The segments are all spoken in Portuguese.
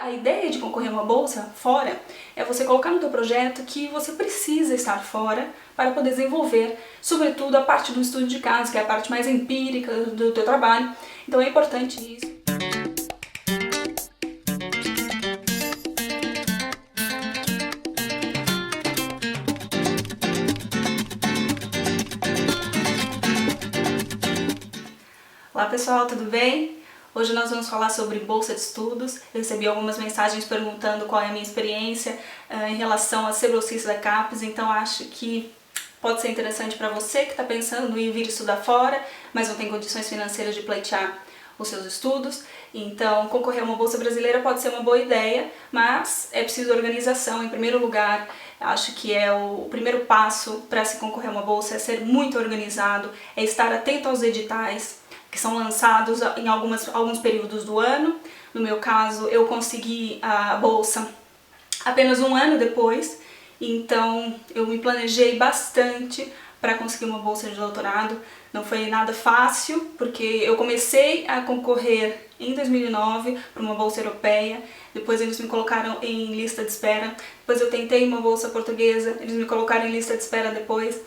A ideia de concorrer a uma bolsa fora é você colocar no teu projeto que você precisa estar fora para poder desenvolver, sobretudo a parte do estudo de caso, que é a parte mais empírica do teu trabalho. Então é importante isso. Olá pessoal, tudo bem? Hoje nós vamos falar sobre bolsa de estudos. Eu recebi algumas mensagens perguntando qual é a minha experiência em relação a ser bolsista da CAPES, então acho que pode ser interessante para você que está pensando em vir estudar fora, mas não tem condições financeiras de pleitear os seus estudos. Então concorrer a uma bolsa brasileira pode ser uma boa ideia, mas é preciso organização em primeiro lugar. Acho que é o primeiro passo para se concorrer a uma bolsa, é ser muito organizado, é estar atento aos editais que são lançados em alguns períodos do ano. No meu caso, eu consegui a bolsa apenas um ano depois, então eu me planejei bastante para conseguir uma bolsa de doutorado. Não foi nada fácil, porque eu comecei a concorrer em 2009 para uma bolsa europeia, depois eles me colocaram em lista de espera, depois eu tentei uma bolsa portuguesa, eles me colocaram em lista de espera depois,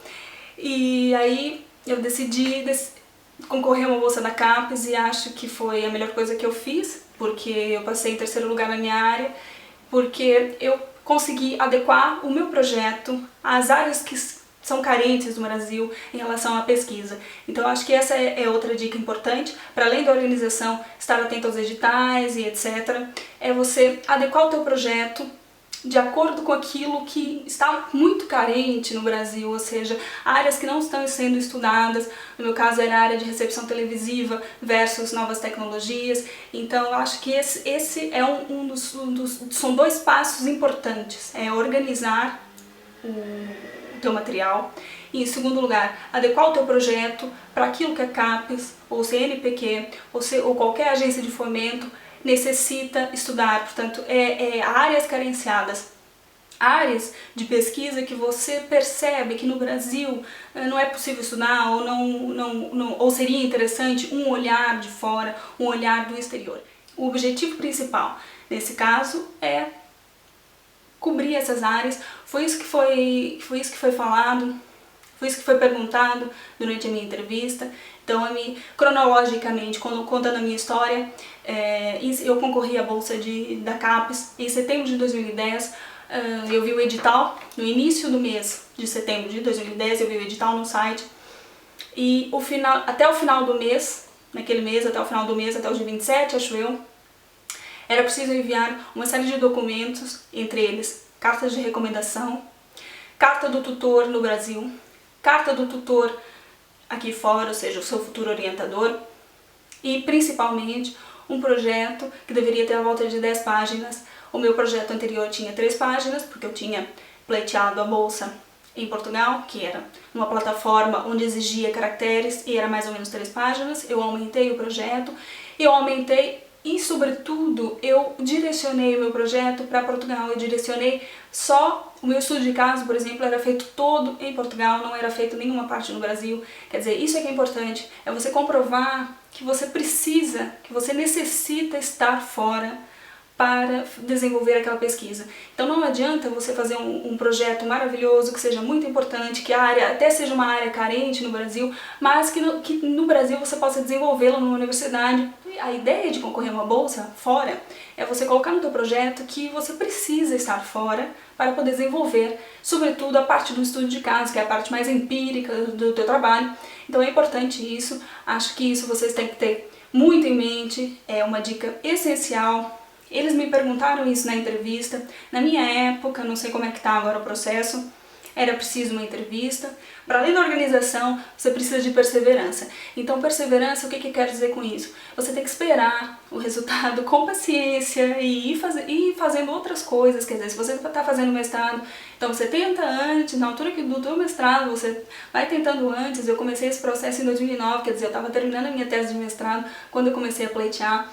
e aí eu decidi concorrer a uma bolsa da CAPES e acho que foi a melhor coisa que eu fiz, porque eu passei em terceiro lugar na minha área, porque eu consegui adequar o meu projeto às áreas que são carentes no Brasil em relação à pesquisa. Então acho que essa é outra dica importante, para além da organização, estar atento aos editais e etc, é você adequar o teu projeto de acordo com aquilo que está muito carente no Brasil, ou seja, áreas que não estão sendo estudadas. No meu caso era a área de recepção televisiva versus novas tecnologias. Então eu acho que esse é são dois passos importantes, é organizar o teu material e, em segundo lugar, adequar o teu projeto para aquilo que a CAPES, ou CNPq, ou qualquer agência de fomento necessita estudar. Portanto, áreas carenciadas, áreas de pesquisa que você percebe que no Brasil não é possível estudar, ou seria interessante um olhar de fora, um olhar do exterior. O objetivo principal nesse caso é cobrir essas áreas. Foi isso que foi falado, foi isso que foi perguntado durante a minha entrevista. Então, cronologicamente, contando a minha história, eu concorri à bolsa da CAPES em setembro de 2010. Eu vi o edital no início do mês de setembro de 2010, eu vi o edital no site. E até o final do mês, até o dia 27, acho eu, era preciso enviar uma série de documentos, entre eles cartas de recomendação, carta do tutor no Brasil, carta do tutor aqui fora, ou seja, o seu futuro orientador, e principalmente um projeto que deveria ter a volta de 10 páginas. O meu projeto anterior tinha 3 páginas, porque eu tinha pleiteado a bolsa em Portugal, que era uma plataforma onde exigia caracteres e era mais ou menos 3 páginas. Eu aumentei o projeto, e sobretudo eu direcionei o meu projeto para Portugal. Eu direcionei só o meu estudo de caso, por exemplo, era feito todo em Portugal, não era feito nenhuma parte no Brasil. Quer dizer, isso é que é importante, é você comprovar que você precisa, que você necessita estar fora para desenvolver aquela pesquisa. Então não adianta você fazer um projeto maravilhoso, que seja muito importante, que a área até seja uma área carente no Brasil, mas que no Brasil você possa desenvolvê-lo numa universidade. A ideia de concorrer a uma bolsa fora é você colocar no teu projeto que você precisa estar fora para poder desenvolver, sobretudo a parte do estudo de caso, que é a parte mais empírica do teu trabalho. Então é importante isso, acho que isso vocês têm que ter muito em mente, é uma dica essencial. Eles me perguntaram isso na entrevista. Na minha época, não sei como é que está agora o processo, era preciso uma entrevista. Para além da organização, você precisa de perseverança. Então, perseverança, o que eu quero dizer com isso? Você tem que esperar o resultado com paciência e ir fazendo outras coisas. Quer dizer, se você está fazendo mestrado, então você tenta antes, na altura do teu mestrado, você vai tentando antes. Eu comecei esse processo em 2009, quer dizer, eu estava terminando a minha tese de mestrado quando eu comecei a pleitear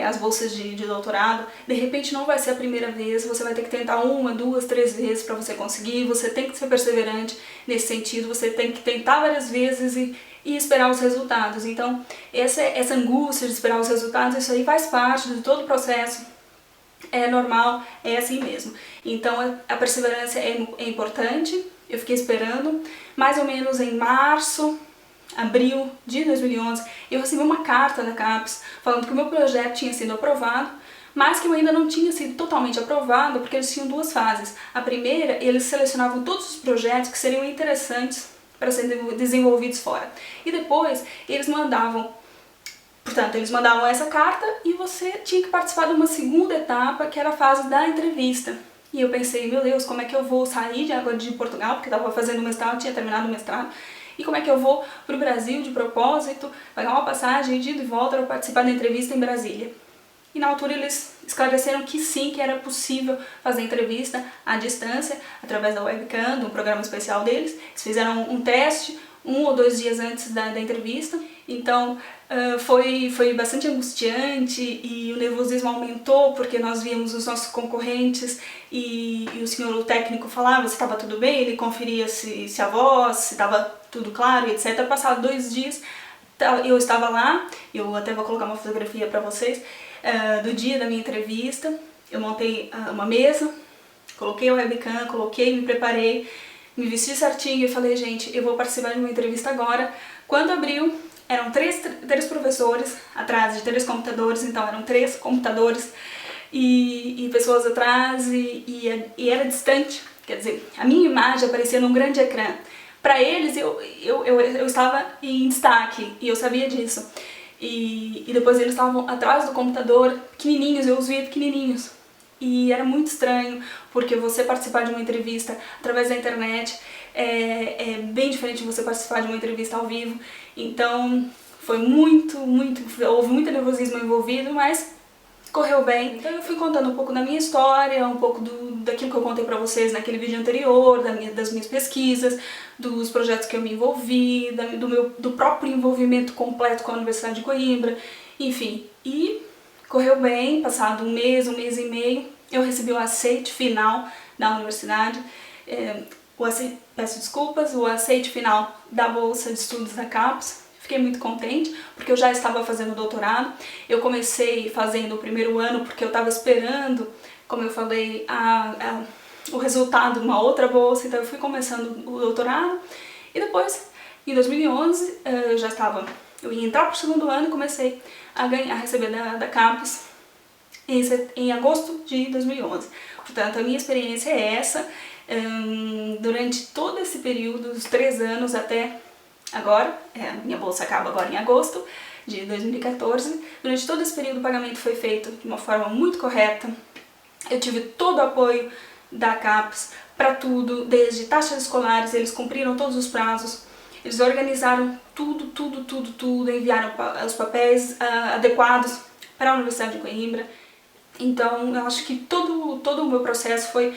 as bolsas de doutorado. De repente não vai ser a primeira vez, você vai ter que tentar 1, 2, 3 vezes para você conseguir. Você tem que ser perseverante nesse sentido, você tem que tentar várias vezes e esperar os resultados. Então essa angústia de esperar os resultados, isso aí faz parte de todo o processo é normal, é assim mesmo. Então a perseverança é importante. Eu fiquei esperando, mais ou menos em março, abril de 2011, eu recebi uma carta da CAPES falando que o meu projeto tinha sido aprovado, mas que eu ainda não tinha sido totalmente aprovado, porque eles tinham duas fases. A primeira, eles selecionavam todos os projetos que seriam interessantes para serem desenvolvidos fora. E depois, eles mandavam essa carta e você tinha que participar de uma segunda etapa, que era a fase da entrevista. E eu pensei, meu Deus, como é que eu vou sair agora de Portugal, porque eu estava fazendo mestrado, tinha terminado o mestrado, e como é que eu vou para o Brasil de propósito, pagar uma passagem de ida e volta para participar da entrevista em Brasília. E na altura eles esclareceram que sim, que era possível fazer entrevista à distância, através da webcam, de um programa especial deles. Eles fizeram um teste 1 ou 2 dias antes da entrevista, então foi bastante angustiante e o nervosismo aumentou porque nós víamos os nossos concorrentes e o senhor, o técnico, falava se estava tudo bem, ele conferia se a voz, se estava tudo claro, etc. Passado 2 dias eu estava lá, eu até vou colocar uma fotografia para vocês, do dia da minha entrevista. Eu montei uma mesa, coloquei a webcam, me preparei, me vesti certinho e falei, gente, eu vou participar de uma entrevista agora. Quando abriu, eram três professores atrás de 3 computadores, então eram 3 computadores e pessoas atrás e era distante, quer dizer, a minha imagem aparecia num grande ecrã. Para eles, eu estava em destaque e eu sabia disso. E depois eles estavam atrás do computador, pequenininhos, eu os via pequenininhos. E era muito estranho, porque você participar de uma entrevista através da internet é bem diferente de você participar de uma entrevista ao vivo. Então foi houve muito nervosismo envolvido, mas correu bem. Então eu fui contando um pouco da minha história, um pouco daquilo que eu contei pra vocês naquele vídeo anterior, das minhas pesquisas, dos projetos que eu me envolvi, do próprio envolvimento completo com a Universidade de Coimbra, enfim. E correu bem, passado um mês e meio, eu recebi o aceite final da universidade, peço desculpas, o aceite final da Bolsa de Estudos da CAPES. Fiquei muito contente, porque eu já estava fazendo doutorado. Eu comecei fazendo o primeiro ano porque eu estava esperando, como eu falei, o resultado de uma outra bolsa, então eu fui começando o doutorado. E depois, em 2011, eu ia entrar para o segundo ano e comecei a receber da CAPES em agosto de 2011. Portanto, a minha experiência é essa. Durante todo esse período, os 3 anos até agora, minha bolsa acaba agora em agosto de 2014, durante todo esse período o pagamento foi feito de uma forma muito correta. Eu tive todo o apoio da CAPES para tudo, desde taxas escolares, eles cumpriram todos os prazos, eles organizaram tudo, enviaram os papéis adequados para a Universidade de Coimbra. Então eu acho que todo o meu processo foi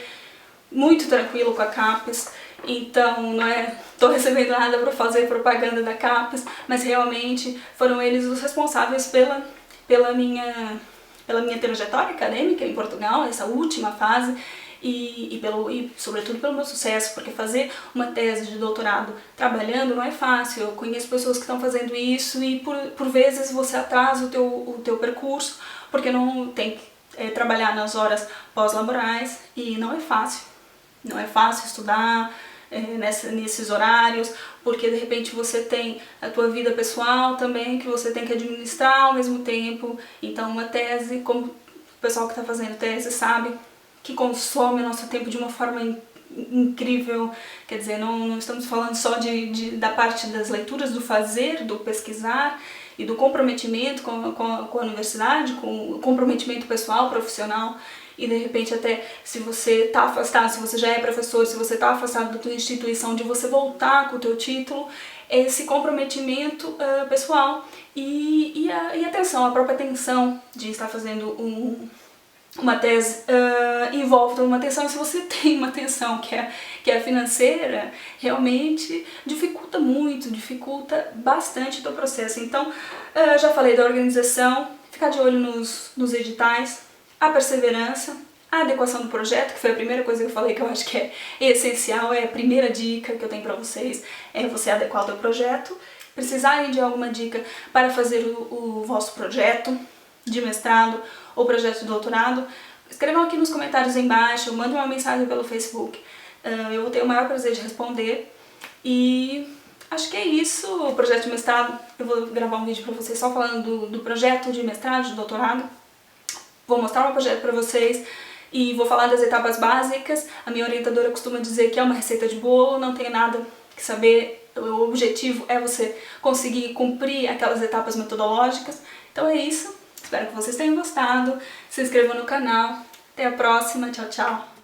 muito tranquilo com a CAPES. Então não estou recebendo nada para fazer propaganda da CAPES, mas realmente foram eles os responsáveis pela minha trajetória acadêmica em Portugal, essa última fase, e sobretudo pelo meu sucesso, porque fazer uma tese de doutorado trabalhando não é fácil. Eu conheço pessoas que estão fazendo isso e por vezes você atrasa o teu percurso, porque não tem que trabalhar nas horas pós-laborais e não é fácil. Não é fácil estudar nesses horários, porque de repente você tem a tua vida pessoal também que você tem que administrar ao mesmo tempo. Então uma tese, como o pessoal que está fazendo tese sabe, que consome o nosso tempo de uma forma incrível. Quer dizer, não estamos falando só da parte das leituras, do fazer, do pesquisar e do comprometimento com a universidade, com o comprometimento pessoal, profissional. E de repente até se você está afastado, se você já é professor, se você está afastado da tua instituição, de você voltar com o teu título, esse comprometimento pessoal e a atenção, a própria atenção de estar fazendo uma tese envolve toda uma atenção. E se você tem uma atenção que é financeira, realmente dificulta bastante o teu processo. Então, já falei da organização, ficar de olho nos editais, a perseverança, a adequação do projeto, que foi a primeira coisa que eu falei que eu acho que é essencial, é a primeira dica que eu tenho para vocês, é você adequar o teu projeto. Precisarem de alguma dica para fazer o vosso projeto de mestrado ou projeto de doutorado, escrevam aqui nos comentários embaixo, mandem uma mensagem pelo Facebook. Eu vou ter o maior prazer de responder. E acho que é isso. O projeto de mestrado, eu vou gravar um vídeo pra vocês só falando do projeto de mestrado, de doutorado. Vou mostrar o projeto pra vocês e vou falar das etapas básicas. A minha orientadora costuma dizer que é uma receita de bolo, não tem nada que saber. O objetivo é você conseguir cumprir aquelas etapas metodológicas. Então é isso. Espero que vocês tenham gostado. Se inscrevam no canal. Até a próxima. Tchau, tchau.